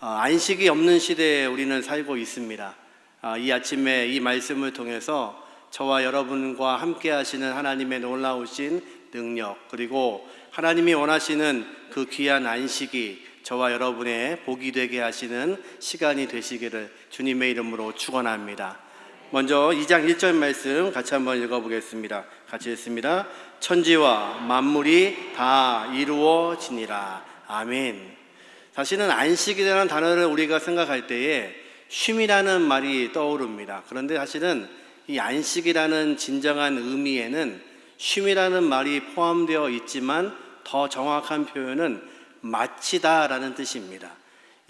안식이 없는 시대에 우리는 살고 있습니다. 이 아침에 이 말씀을 통해서 저와 여러분과 함께 하시는 하나님의 놀라우신 능력, 그리고 하나님이 원하시는 그 귀한 안식이 저와 여러분의 복이 되게 하시는 시간이 되시기를 주님의 이름으로 축원합니다. 먼저 2장 1절 말씀 같이 한번 읽어보겠습니다. 같이 읽습니다. 천지와 만물이 다 이루어지니라. 아멘. 사실은 안식이라는 단어를 우리가 생각할 때에 쉼이라는 말이 떠오릅니다. 그런데 사실은 이 안식이라는 진정한 의미에는 쉼이라는 말이 포함되어 있지만 더 정확한 표현은 마치다라는 뜻입니다.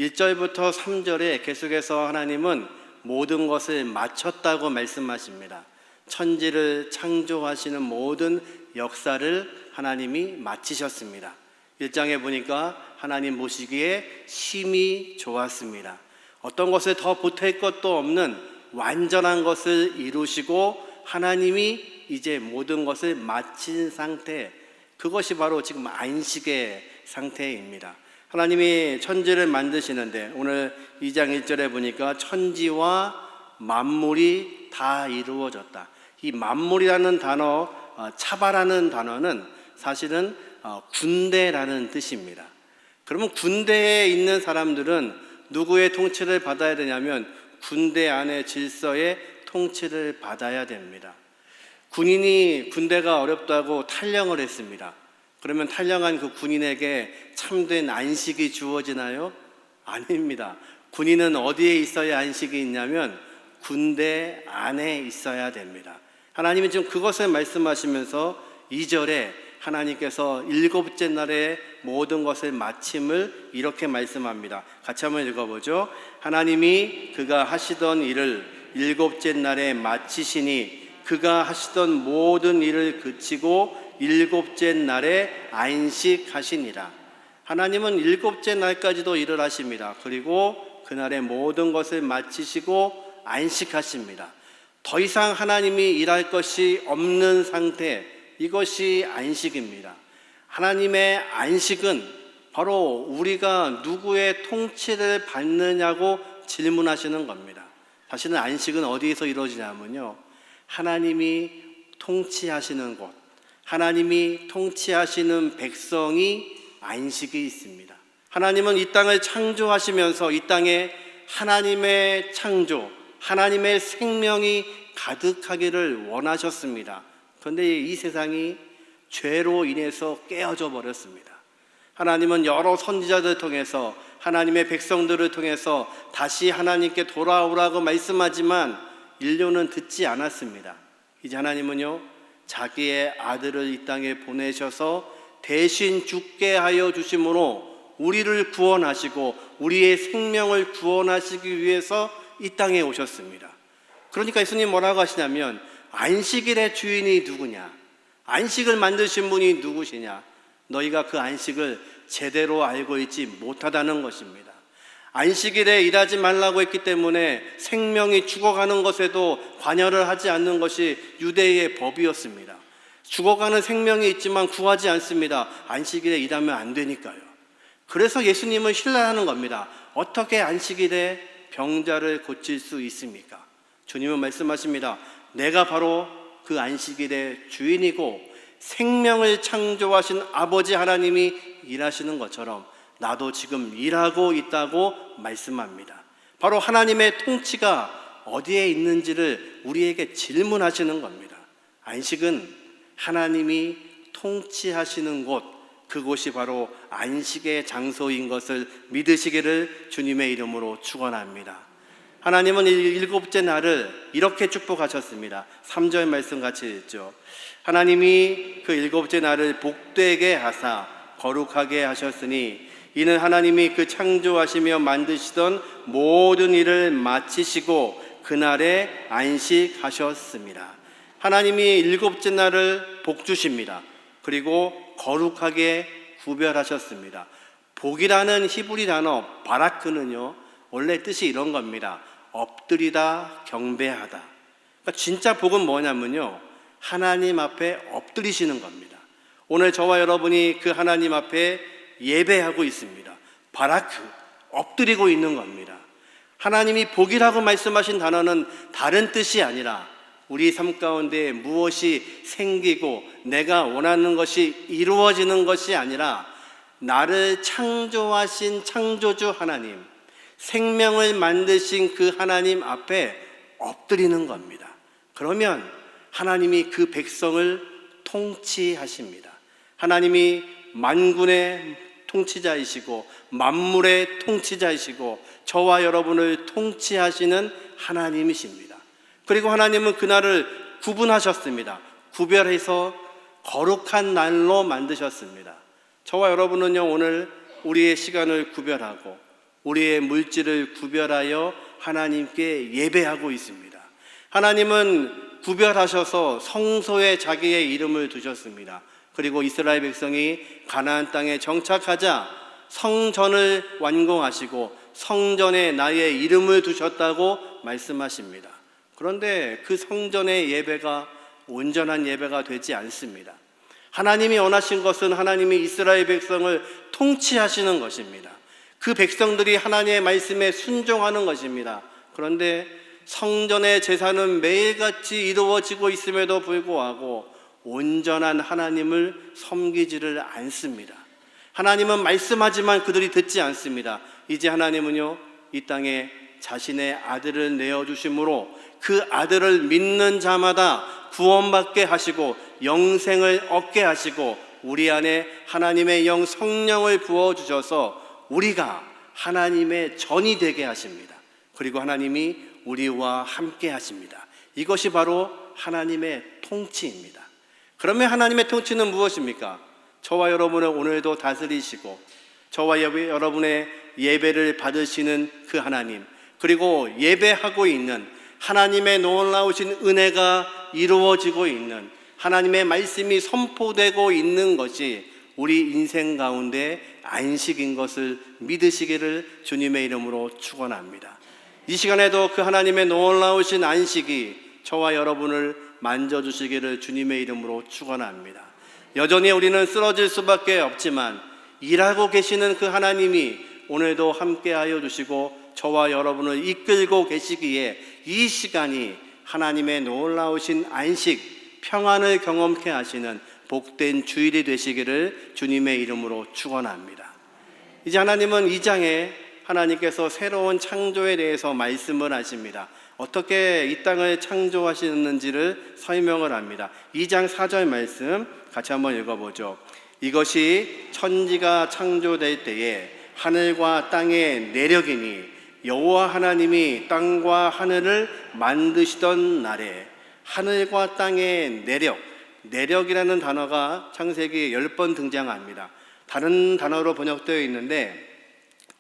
1절부터 3절에 계속해서 하나님은 모든 것을 마쳤다고 말씀하십니다. 천지를 창조하시는 모든 역사를 하나님이 마치셨습니다. 1장에 보니까 하나님 보시기에 심히 좋았습니다. 어떤 것을 더 보탤 것도 없는 완전한 것을 이루시고 하나님이 이제 모든 것을 마친 상태, 그것이 바로 지금 안식의 상태입니다. 하나님이 천지를 만드시는데 오늘 2장 1절에 보니까 천지와 만물이 다 이루어졌다. 이 만물이라는 단어, 차바라는 단어는 사실은 군대라는 뜻입니다. 그러면 군대에 있는 사람들은 누구의 통치를 받아야 되냐면 군대 안의 질서의 통치를 받아야 됩니다. 군인이 군대가 어렵다고 탈영을 했습니다. 그러면 탈영한 그 군인에게 참된 안식이 주어지나요? 아닙니다. 군인은 어디에 있어야 안식이 있냐면 군대 안에 있어야 됩니다. 하나님은 지금 그것을 말씀하시면서 2절에 하나님께서 일곱째 날에 모든 것을 마침을 이렇게 말씀합니다. 같이 한번 읽어보죠. 하나님이 그가 하시던 일을 일곱째 날에 마치시니 그가 하시던 모든 일을 그치고 일곱째 날에 안식하시니라. 하나님은 일곱째 날까지도 일을 하십니다. 그리고 그날의 모든 것을 마치시고 안식하십니다. 더 이상 하나님이 일할 것이 없는 상태, 이것이 안식입니다. 하나님의 안식은 바로 우리가 누구의 통치를 받느냐고 질문하시는 겁니다. 사실은 안식은 어디에서 이루어지냐면요, 하나님이 통치하시는 곳, 하나님이 통치하시는 백성이 안식이 있습니다. 하나님은 이 땅을 창조하시면서 이 땅에 하나님의 창조, 하나님의 생명이 가득하기를 원하셨습니다. 그런데 이 세상이 죄로 인해서 깨어져 버렸습니다. 하나님은 여러 선지자들을 통해서 하나님의 백성들을 통해서 다시 하나님께 돌아오라고 말씀하지만 인류는 듣지 않았습니다. 이제 하나님은요, 자기의 아들을 이 땅에 보내셔서 대신 죽게 하여 주심으로 우리를 구원하시고 우리의 생명을 구원하시기 위해서 이 땅에 오셨습니다. 그러니까 예수님 뭐라고 하시냐면 안식일의 주인이 누구냐? 안식을 만드신 분이 누구시냐? 너희가 그 안식을 제대로 알고 있지 못하다는 것입니다. 안식일에 일하지 말라고 했기 때문에 생명이 죽어가는 것에도 관여를 하지 않는 것이 유대의 법이었습니다. 죽어가는 생명이 있지만 구하지 않습니다. 안식일에 일하면 안 되니까요. 그래서 예수님은 신뢰하는 겁니다. 어떻게 안식일에 병자를 고칠 수 있습니까? 주님은 말씀하십니다. 내가 바로 그 안식일의 주인이고 생명을 창조하신 아버지 하나님이 일하시는 것처럼 나도 지금 일하고 있다고 말씀합니다. 바로 하나님의 통치가 어디에 있는지를 우리에게 질문하시는 겁니다. 안식은 하나님이 통치하시는 곳, 그곳이 바로 안식의 장소인 것을 믿으시기를 주님의 이름으로 축원합니다. 하나님은 일곱째 날을 이렇게 축복하셨습니다. 3절 말씀 같이 읽죠. 하나님이 그 일곱째 날을 복되게 하사 거룩하게 하셨으니 이는 하나님이 그 창조하시며 만드시던 모든 일을 마치시고 그날에 안식하셨습니다. 하나님이 일곱째 날을 복 주십니다. 그리고 거룩하게 구별하셨습니다. 복이라는 히브리 단어 바라크는요, 원래 뜻이 이런 겁니다. 엎드리다, 경배하다. 그러니까 진짜 복은 뭐냐면요, 하나님 앞에 엎드리시는 겁니다. 오늘 저와 여러분이 그 하나님 앞에 예배하고 있습니다. 바라크, 엎드리고 있는 겁니다. 하나님이 복이라고 말씀하신 단어는 다른 뜻이 아니라 우리 삶 가운데 무엇이 생기고 내가 원하는 것이 이루어지는 것이 아니라 나를 창조하신 창조주 하나님, 생명을 만드신 그 하나님 앞에 엎드리는 겁니다. 그러면 하나님이 그 백성을 통치하십니다. 하나님이 만군의 통치자이시고 만물의 통치자이시고 저와 여러분을 통치하시는 하나님이십니다. 그리고 하나님은 그날을 구분하셨습니다. 구별해서 거룩한 날로 만드셨습니다. 저와 여러분은요, 오늘 우리의 시간을 구별하고 우리의 물질을 구별하여 하나님께 예배하고 있습니다. 하나님은 구별하셔서 성소에 자기의 이름을 두셨습니다. 그리고 이스라엘 백성이 가나안 땅에 정착하자 성전을 완공하시고 성전에 나의 이름을 두셨다고 말씀하십니다. 그런데 그 성전의 예배가 온전한 예배가 되지 않습니다. 하나님이 원하신 것은 하나님이 이스라엘 백성을 통치하시는 것입니다. 그 백성들이 하나님의 말씀에 순종하는 것입니다. 그런데 성전의 제사는 매일같이 이루어지고 있음에도 불구하고 온전한 하나님을 섬기지를 않습니다. 하나님은 말씀하지만 그들이 듣지 않습니다. 이제 하나님은요, 이 땅에 자신의 아들을 내어주심으로 그 아들을 믿는 자마다 구원받게 하시고 영생을 얻게 하시고 우리 안에 하나님의 영 성령을 부어주셔서 우리가 하나님의 전이 되게 하십니다. 그리고 하나님이 우리와 함께 하십니다. 이것이 바로 하나님의 통치입니다. 그러면 하나님의 통치는 무엇입니까? 저와 여러분을 오늘도 다스리시고 저와 여러분의 예배를 받으시는 그 하나님, 그리고 예배하고 있는 하나님의 놀라우신 은혜가 이루어지고 있는 하나님의 말씀이 선포되고 있는 것이 우리 인생 가운데 안식인 것을 믿으시기를 주님의 이름으로 축원합니다. 이 시간에도 그 하나님의 놀라우신 안식이 저와 여러분을 만져주시기를 주님의 이름으로 축원합니다. 여전히 우리는 쓰러질 수밖에 없지만 일하고 계시는 그 하나님이 오늘도 함께하여 주시고 저와 여러분을 이끌고 계시기에 이 시간이 하나님의 놀라우신 안식, 평안을 경험케 하시는 복된 주일이 되시기를 주님의 이름으로 축원합니다. 이제 하나님은 2장에 하나님께서 새로운 창조에 대해서 말씀을 하십니다. 어떻게 이 땅을 창조하시는지를 설명을 합니다. 2장 4절 말씀 같이 한번 읽어보죠. 이것이 천지가 창조될 때에 하늘과 땅의 내력이니 여호와 하나님이 땅과 하늘을 만드시던 날에. 하늘과 땅의 내력, 내력이라는 단어가 창세기에 10번 등장합니다. 다른 단어로 번역되어 있는데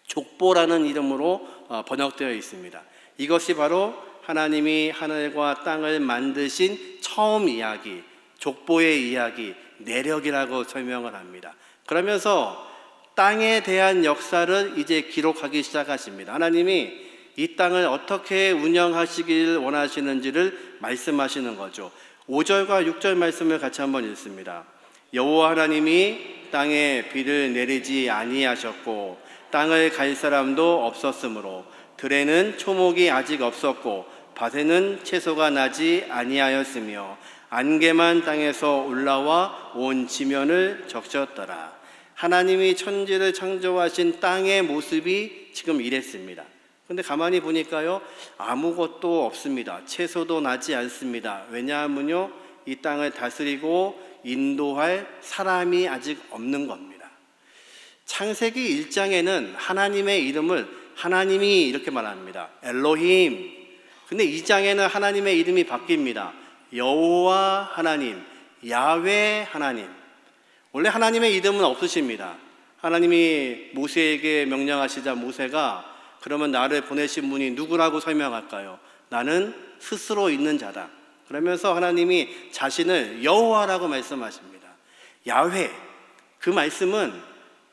족보라는 이름으로 번역되어 있습니다. 이것이 바로 하나님이 하늘과 땅을 만드신 처음 이야기, 족보의 이야기, 내력이라고 설명을 합니다. 그러면서 땅에 대한 역사를 이제 기록하기 시작하십니다. 하나님이 이 땅을 어떻게 운영하시길 원하시는지를 말씀하시는 거죠. 5절과 6절 말씀을 같이 한번 읽습니다. 여호와 하나님이 땅에 비를 내리지 아니하셨고 땅을 갈 사람도 없었으므로 들에는 초목이 아직 없었고 밭에는 채소가 나지 아니하였으며 안개만 땅에서 올라와 온 지면을 적셨더라. 하나님이 천지를 창조하신 땅의 모습이 지금 이랬습니다. 근데 가만히 보니까요, 아무것도 없습니다. 채소도 나지 않습니다. 왜냐하면요, 이 땅을 다스리고 인도할 사람이 아직 없는 겁니다. 창세기 1장에는 하나님의 이름을 하나님이 이렇게 말합니다. 엘로힘. 근데 2장에는 하나님의 이름이 바뀝니다. 여호와 하나님, 야훼 하나님. 원래 하나님의 이름은 없으십니다. 하나님이 모세에게 명령하시자 모세가 그러면 나를 보내신 분이 누구라고 설명할까요? 나는 스스로 있는 자다. 그러면서 하나님이 자신을 여호와라고 말씀하십니다. 야훼. 그 말씀은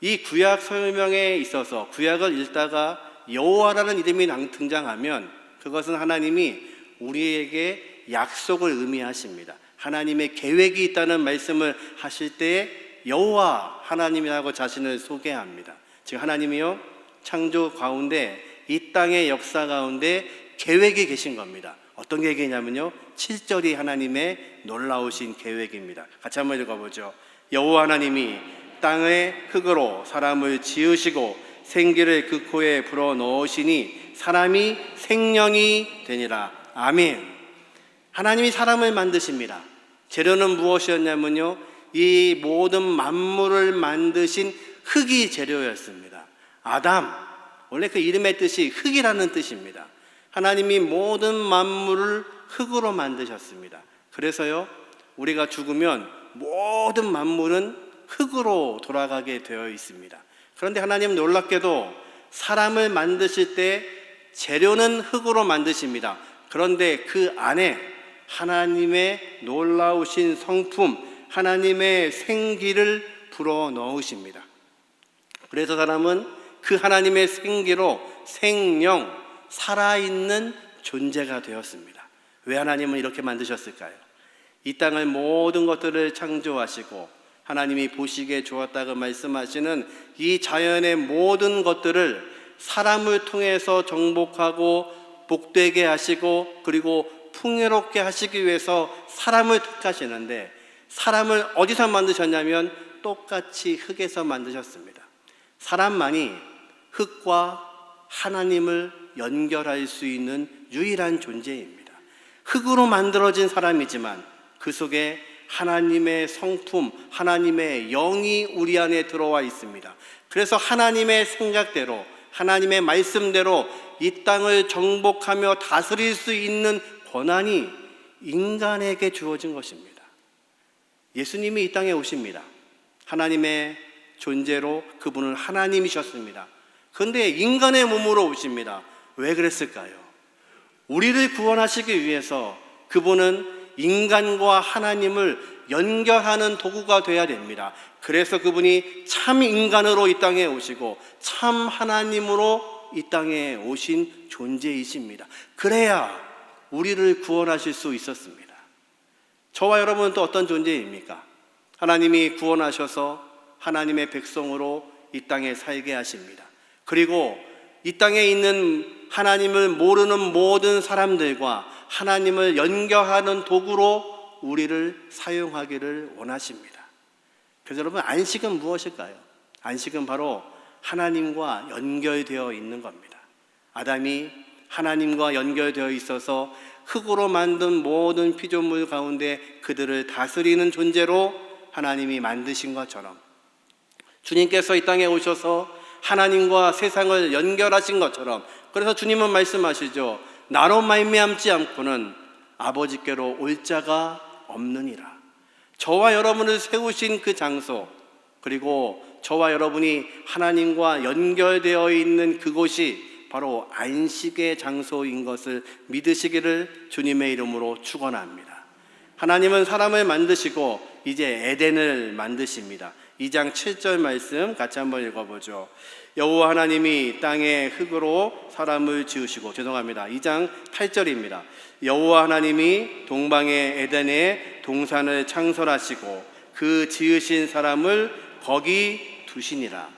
이 구약 설명에 있어서 구약을 읽다가 여호와라는 이름이 등장하면 그것은 하나님이 우리에게 약속을 의미하십니다. 하나님의 계획이 있다는 말씀을 하실 때 여호와 하나님이라고 자신을 소개합니다. 즉 하나님이요, 창조 가운데 이 땅의 역사 가운데 계획이 계신 겁니다. 어떤 계획이냐면요, 7절이 하나님의 놀라우신 계획입니다. 같이 한번 읽어보죠. 여호와 하나님이 땅의 흙으로 사람을 지으시고 생기를 그 코에 불어넣으시니 사람이 생명이 되니라. 아멘. 하나님이 사람을 만드십니다. 재료는 무엇이었냐면요, 이 모든 만물을 만드신 흙이 재료였습니다. 아담, 원래 그 이름의 뜻이 흙이라는 뜻입니다. 하나님이 모든 만물을 흙으로 만드셨습니다. 그래서요, 우리가 죽으면 모든 만물은 흙으로 돌아가게 되어 있습니다. 그런데 하나님 놀랍게도 사람을 만드실 때 재료는 흙으로 만드십니다. 그런데 그 안에 하나님의 놀라우신 성품, 하나님의 생기를 불어 넣으십니다. 그래서 사람은 그 하나님의 생기로 생명, 살아있는 존재가 되었습니다. 왜 하나님은 이렇게 만드셨을까요? 이 땅을 모든 것들을 창조하시고 하나님이 보시기에 좋았다고 말씀하시는 이 자연의 모든 것들을 사람을 통해서 정복하고 복되게 하시고 그리고 풍요롭게 하시기 위해서 사람을 택하시는데, 사람을 어디서 만드셨냐면 똑같이 흙에서 만드셨습니다. 사람만이 흙과 하나님을 연결할 수 있는 유일한 존재입니다. 흙으로 만들어진 사람이지만 그 속에 하나님의 성품, 하나님의 영이 우리 안에 들어와 있습니다. 그래서 하나님의 생각대로, 하나님의 말씀대로 이 땅을 정복하며 다스릴 수 있는 권한이 인간에게 주어진 것입니다. 예수님이 이 땅에 오십니다. 하나님의 존재로 그분은 하나님이셨습니다. 그런데 인간의 몸으로 오십니다. 왜 그랬을까요? 우리를 구원하시기 위해서 그분은 인간과 하나님을 연결하는 도구가 되어야 됩니다. 그래서 그분이 참 인간으로 이 땅에 오시고 참 하나님으로 이 땅에 오신 존재이십니다. 그래야 우리를 구원하실 수 있었습니다. 저와 여러분은 또 어떤 존재입니까? 하나님이 구원하셔서 하나님의 백성으로 이 땅에 살게 하십니다. 그리고 이 땅에 있는 하나님을 모르는 모든 사람들과 하나님을 연결하는 도구로 우리를 사용하기를 원하십니다. 그래서 여러분, 안식은 무엇일까요? 안식은 바로 하나님과 연결되어 있는 겁니다. 아담이 하나님과 연결되어 있어서 흙으로 만든 모든 피조물 가운데 그들을 다스리는 존재로 하나님이 만드신 것처럼 주님께서 이 땅에 오셔서 하나님과 세상을 연결하신 것처럼, 그래서 주님은 말씀하시죠. 나로 말미암지 않고는 아버지께로 올 자가 없느니라. 저와 여러분을 세우신 그 장소, 그리고 저와 여러분이 하나님과 연결되어 있는 그곳이 바로 안식의 장소인 것을 믿으시기를 주님의 이름으로 축원합니다. 하나님은 사람을 만드시고 이제 에덴을 만드십니다. 2장 7절 말씀 같이 한번 읽어보죠. 여호와 하나님이 땅의 흙으로 사람을 지으시고, 2장 8절입니다. 여호와 하나님이 동방의 에덴에 동산을 창설하시고 그 지으신 사람을 거기 두시니라.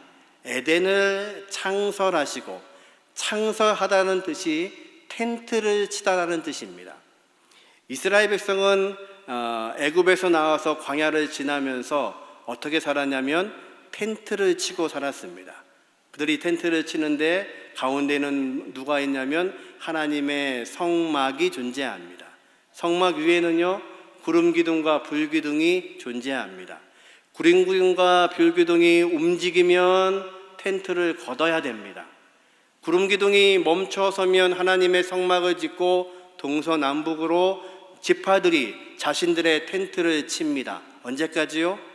에덴을 창설하시고, 창설하다는 뜻이 텐트를 치다라는 뜻입니다. 이스라엘 백성은 애굽에서 나와서 광야를 지나면서 어떻게 살았냐면 텐트를 치고 살았습니다. 그들이 텐트를 치는데 가운데는 누가 있냐면 하나님의 성막이 존재합니다. 성막 위에는요, 구름기둥과 불기둥이 존재합니다. 구름기둥과 불기둥이 움직이면 텐트를 걷어야 됩니다. 구름기둥이 멈춰서면 하나님의 성막을 짓고 동서남북으로 지파들이 자신들의 텐트를 칩니다. 언제까지요?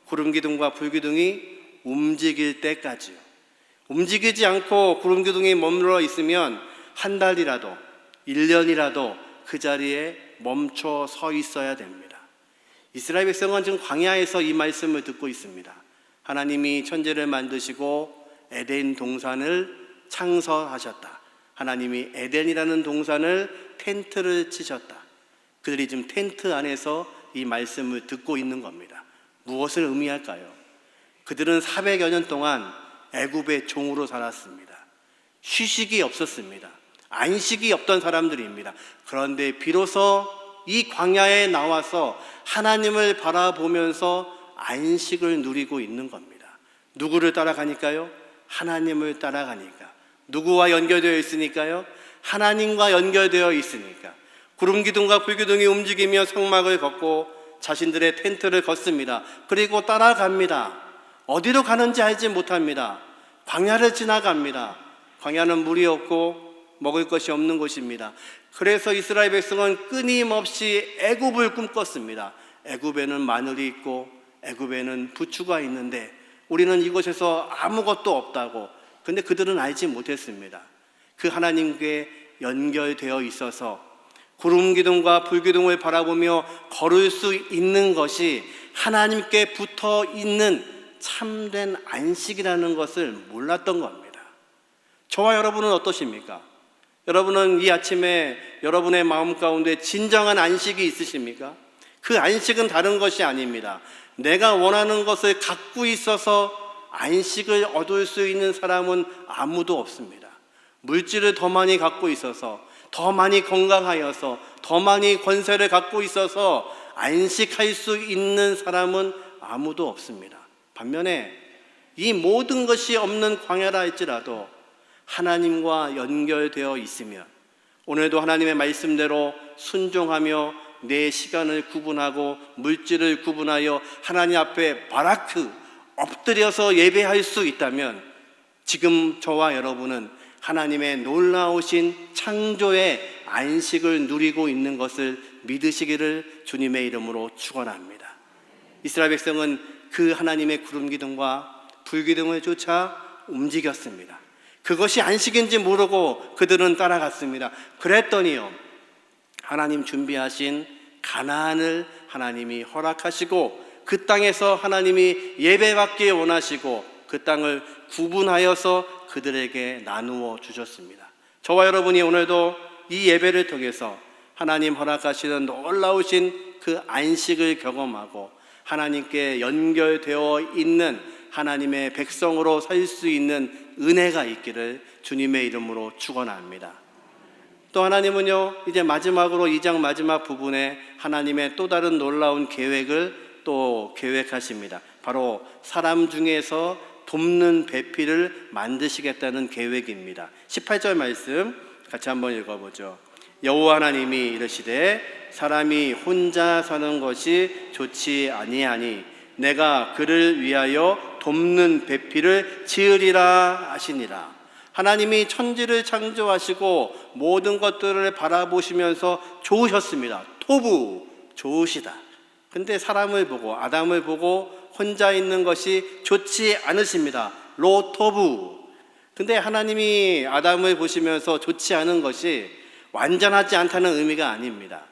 구름기둥과 불기둥이 움직일 때까지요. 움직이지 않고 구름기둥이 머물러 있으면 한 달이라도 1년이라도 그 자리에 멈춰 서 있어야 됩니다. 이스라엘 백성은 지금 광야에서 이 말씀을 듣고 있습니다. 하나님이 천지를 만드시고 에덴 동산을 창설하셨다. 하나님이 에덴이라는 동산을 텐트를 치셨다. 그들이 지금 텐트 안에서 이 말씀을 듣고 있는 겁니다. 무엇을 의미할까요? 그들은 400여 년 동안 애굽의 종으로 살았습니다. 휴식이 없었습니다. 안식이 없던 사람들입니다. 그런데 비로소 이 광야에 나와서 하나님을 바라보면서 안식을 누리고 있는 겁니다. 누구를 따라가니까요? 하나님을 따라가니까. 누구와 연결되어 있으니까요? 하나님과 연결되어 있으니까. 구름기둥과 불기둥이 움직이며 성막을 걷고 자신들의 텐트를 걷습니다. 그리고 따라갑니다. 어디로 가는지 알지 못합니다. 광야를 지나갑니다. 광야는 물이 없고 먹을 것이 없는 곳입니다. 그래서 이스라엘 백성은 끊임없이 애굽을 꿈꿨습니다. 애굽에는 마늘이 있고 애굽에는 부추가 있는데 우리는 이곳에서 아무것도 없다고. 근데 그들은 알지 못했습니다. 그 하나님께 연결되어 있어서 구름기둥과 불기둥을 바라보며 걸을 수 있는 것이 하나님께 붙어 있는 참된 안식이라는 것을 몰랐던 겁니다. 저와 여러분은 어떠십니까? 여러분은 이 아침에 여러분의 마음 가운데 진정한 안식이 있으십니까? 그 안식은 다른 것이 아닙니다. 내가 원하는 것을 갖고 있어서 안식을 얻을 수 있는 사람은 아무도 없습니다. 물질을 더 많이 갖고 있어서, 더 많이 건강하여서, 더 많이 권세를 갖고 있어서 안식할 수 있는 사람은 아무도 없습니다. 반면에 이 모든 것이 없는 광야라 할지라도 하나님과 연결되어 있으면 오늘도 하나님의 말씀대로 순종하며 내 시간을 구분하고 물질을 구분하여 하나님 앞에 바라크 엎드려서 예배할 수 있다면 지금 저와 여러분은 하나님의 놀라우신 창조의 안식을 누리고 있는 것을 믿으시기를 주님의 이름으로 축원합니다. 이스라엘 백성은 그 하나님의 구름기둥과 불기둥을 쫓아 움직였습니다. 그것이 안식인지 모르고 그들은 따라갔습니다. 그랬더니요, 하나님 준비하신 가나안을 하나님이 허락하시고 그 땅에서 하나님이 예배받기 원하시고 그 땅을 구분하여서 그들에게 나누어 주셨습니다. 저와 여러분이 오늘도 이 예배를 통해서 하나님 허락하시는 놀라우신 그 안식을 경험하고 하나님께 연결되어 있는 하나님의 백성으로 살 수 있는 은혜가 있기를 주님의 이름으로 축원합니다. 또 하나님은요, 이제 마지막으로 2장 마지막 부분에 하나님의 또 다른 놀라운 계획을 또 계획하십니다. 바로 사람 중에서 돕는 배필을 만드시겠다는 계획입니다. 18절 말씀 같이 한번 읽어보죠. 여호와 하나님이 이르시되 사람이 혼자 사는 것이 좋지 아니하니 내가 그를 위하여 돕는 배필을 지으리라 하시니라. 하나님이 천지를 창조하시고 모든 것들을 바라보시면서 좋으셨습니다. 토부, 좋으시다. 근데 사람을 보고 아담을 보고 혼자 있는 것이 좋지 않으십니다. 로토부. 근데 하나님이 아담을 보시면서 좋지 않은 것이 완전하지 않다는 의미가 아닙니다.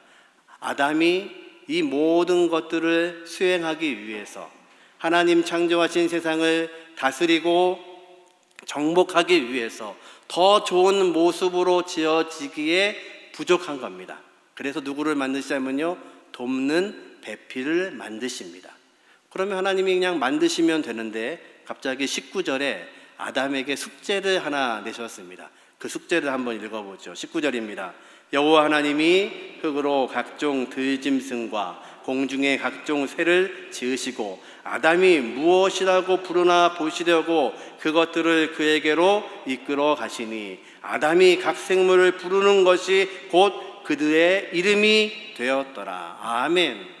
아담이 이 모든 것들을 수행하기 위해서 하나님 창조하신 세상을 다스리고 정복하기 위해서 더 좋은 모습으로 지어지기에 부족한 겁니다. 그래서 누구를 만드시냐면요, 돕는 배필을 만드십니다. 그러면 하나님이 그냥 만드시면 되는데 갑자기 19절에 아담에게 숙제를 하나 내셨습니다. 그 숙제를 한번 읽어보죠. 19절입니다. 여호와 하나님이 흙으로 각종 들짐승과 공중의 각종 새를 지으시고 아담이 무엇이라고 부르나 보시려고 그것들을 그에게로 이끌어 가시니 아담이 각 생물을 부르는 것이 곧 그들의 이름이 되었더라. 아멘.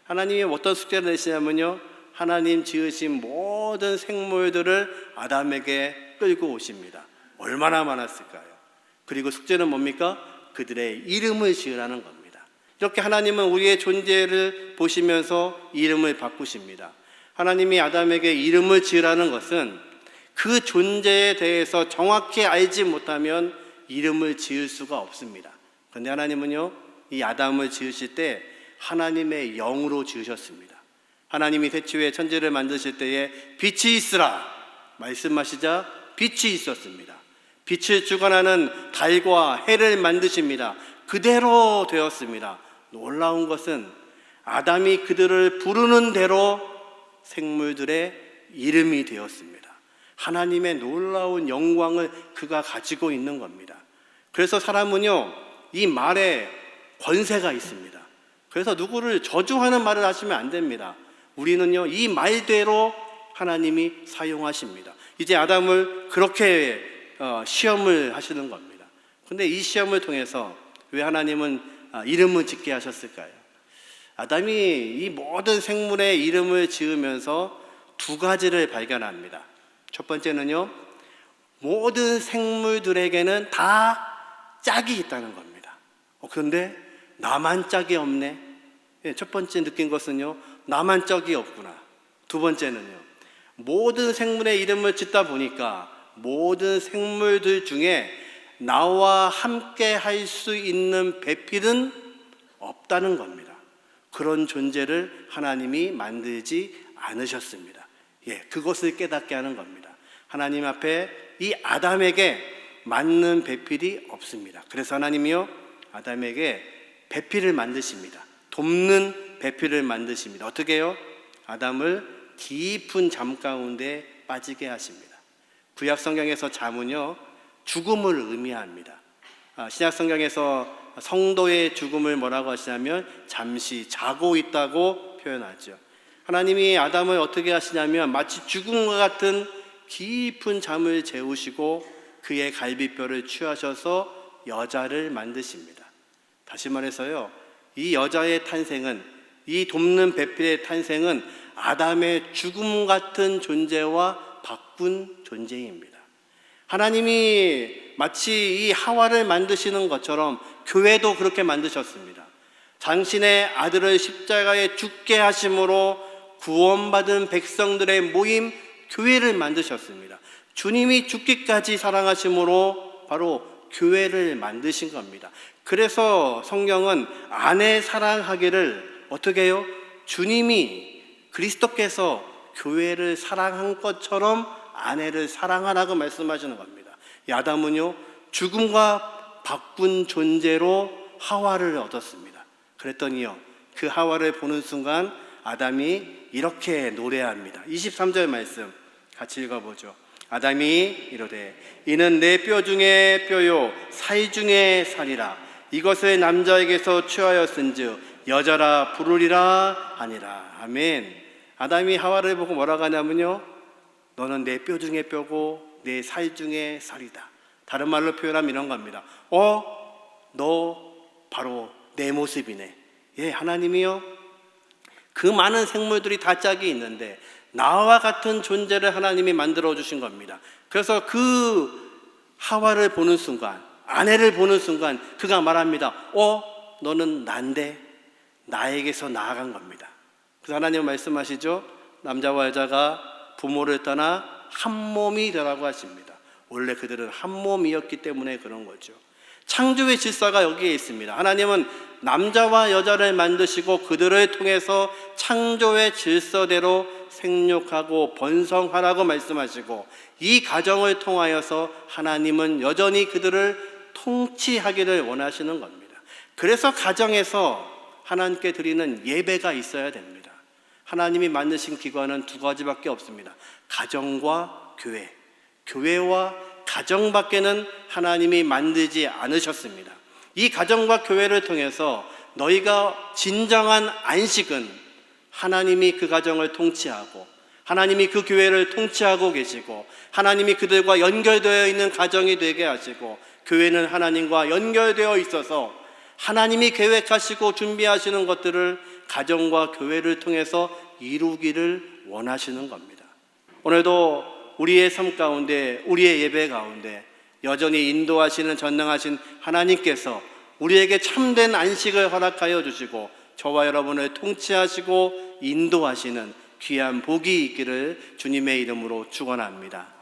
하나님이 어떤 숙제를 내시냐면요, 하나님 지으신 모든 생물들을 아담에게 끌고 오십니다. 얼마나 많았을까요? 그리고 숙제는 뭡니까? 그들의 이름을 지으라는 겁니다. 이렇게 하나님은 우리의 존재를 보시면서 이름을 바꾸십니다. 하나님이 아담에게 이름을 지으라는 것은 그 존재에 대해서 정확히 알지 못하면 이름을 지을 수가 없습니다. 그런데 하나님은요, 이 아담을 지으실 때 하나님의 영으로 지으셨습니다. 하나님이 태초에 천지를 만드실 때에 빛이 있으라 말씀하시자 빛이 있었습니다. 빛을 주관하는 달과 해를 만드십니다. 그대로 되었습니다. 놀라운 것은 아담이 그들을 부르는 대로 생물들의 이름이 되었습니다. 하나님의 놀라운 영광을 그가 가지고 있는 겁니다. 그래서 사람은요, 이 말에 권세가 있습니다. 그래서 누구를 저주하는 말을 하시면 안 됩니다. 우리는요, 이 말대로 하나님이 사용하십니다. 이제 아담을 그렇게 시험을 하시는 겁니다. 근데 이 시험을 통해서 왜 하나님은 이름을 짓게 하셨을까요? 아담이 이 모든 생물의 이름을 지으면서 두 가지를 발견합니다. 첫 번째는요, 모든 생물들에게는 다 짝이 있다는 겁니다. 그런데 나만 짝이 없네. 첫 번째 느낀 것은요, 나만 짝이 없구나. 두 번째는요, 모든 생물의 이름을 짓다 보니까 모든 생물들 중에 나와 함께 할 수 있는 배필은 없다는 겁니다. 그런 존재를 하나님이 만들지 않으셨습니다. 그것을 깨닫게 하는 겁니다. 하나님 앞에 이 아담에게 맞는 배필이 없습니다. 그래서 하나님이요, 아담에게 배필을 만드십니다. 돕는 배필을 만드십니다. 어떻게 해요? 아담을 깊은 잠 가운데 빠지게 하십니다. 구약 성경에서 잠은요, 죽음을 의미합니다. 신약 성경에서 성도의 죽음을 뭐라고 하시냐면 잠시 자고 있다고 표현하죠. 하나님이 아담을 어떻게 하시냐면 마치 죽음과 같은 깊은 잠을 재우시고 그의 갈비뼈를 취하셔서 여자를 만드십니다. 다시 말해서요, 이 여자의 탄생은, 이 돕는 배필의 탄생은 아담의 죽음 같은 존재와 바꾼 존재입니다. 하나님이 마치 이 하와를 만드시는 것처럼 교회도 그렇게 만드셨습니다. 당신의 아들을 십자가에 죽게 하심으로 구원받은 백성들의 모임, 교회를 만드셨습니다. 주님이 죽기까지 사랑하심으로 바로 교회를 만드신 겁니다. 그래서 성경은 아내 사랑하기를 어떻게 해요? 주님이 그리스도께서 교회를 사랑한 것처럼 아내를 사랑하라고 말씀하시는 겁니다. 아담은요, 죽음과 바꾼 존재로 하와를 얻었습니다. 그랬더니요, 그 하와를 보는 순간 아담이 이렇게 노래합니다. 23절 말씀 같이 읽어보죠. 아담이 이르되 이는 내 뼈 중에 뼈요 살 중에 살이라. 이것을 남자에게서 취하였은즉 여자라 부르리라 하니라. 아멘. 아담이 하와를 보고 뭐라고 하냐면요, 너는 내 뼈 중에 뼈고 내 살 중에 살이다. 다른 말로 표현하면 이런 겁니다. 너 바로 내 모습이네. 하나님이요, 그 많은 생물들이 다 짝이 있는데 나와 같은 존재를 하나님이 만들어 주신 겁니다. 그래서 그 하와를 보는 순간, 아내를 보는 순간 그가 말합니다. 너는 난데, 나에게서 나아간 겁니다. 그래서 하나님은 말씀하시죠. 남자와 여자가 부모를 떠나 한 몸이 되라고 하십니다. 원래 그들은 한 몸이었기 때문에 그런 거죠. 창조의 질서가 여기에 있습니다. 하나님은 남자와 여자를 만드시고 그들을 통해서 창조의 질서대로 생육하고 번성하라고 말씀하시고, 이 가정을 통하여서 하나님은 여전히 그들을 통치하기를 원하시는 겁니다. 그래서 가정에서 하나님께 드리는 예배가 있어야 됩니다. 하나님이 만드신 기관은 두 가지밖에 없습니다. 가정과 교회, 교회와 가정밖에는 하나님이 만들지 않으셨습니다. 이 가정과 교회를 통해서 너희가 진정한 안식은 하나님이 그 가정을 통치하고 하나님이 그 교회를 통치하고 계시고 하나님이 그들과 연결되어 있는 가정이 되게 하시고 교회는 하나님과 연결되어 있어서 하나님이 계획하시고 준비하시는 것들을 가정과 교회를 통해서 이루기를 원하시는 겁니다. 오늘도 우리의 삶 가운데, 우리의 예배 가운데 여전히 인도하시는 전능하신 하나님께서 우리에게 참된 안식을 허락하여 주시고 저와 여러분을 통치하시고 인도하시는 귀한 복이 있기를 주님의 이름으로 축원합니다.